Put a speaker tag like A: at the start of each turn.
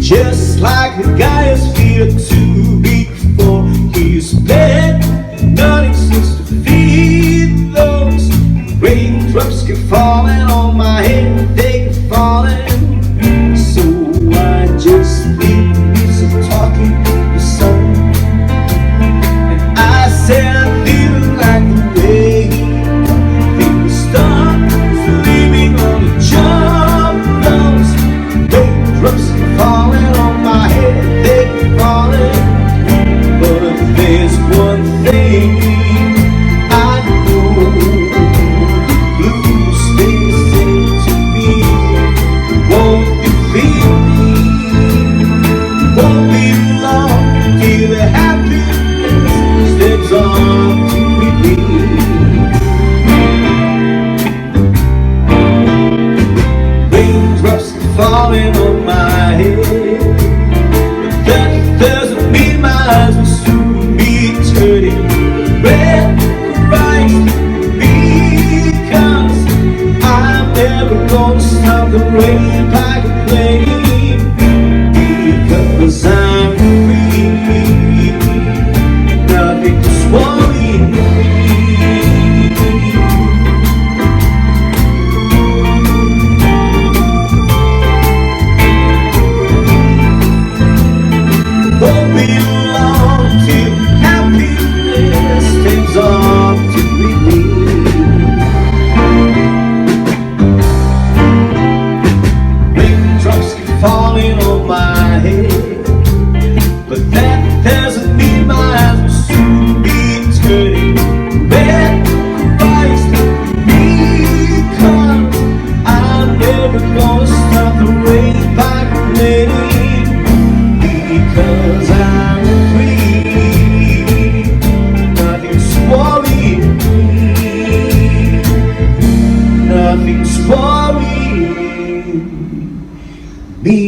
A: just like the guy is here to be before he's bed. Nothing seems to feed those raindrops keep falling on my head, they keep falling. So I just leave the music talking the song, and I said I didn't like the way people start leaving on the job. Those raindrops keep falling on my head, they keep falling. But there's one thing I know, blues they say to me, won't you feel me? Won't be long till the happiness steps on to me. Raindrops falling on my head, but that doesn't mean my eyes will soon be turning red. Right, because I'm never gonna stop the rain by complaining, because I'm free, nothing to worry me. Won't be long till happiness takes off to meet me. Raindrops keep falling on my head, but that doesn't mean my eyes will soon be turning red. Christ, because I'm never gonna stop the rain by complaining, because I'm free, nothing's worrying me, nothing's worrying me.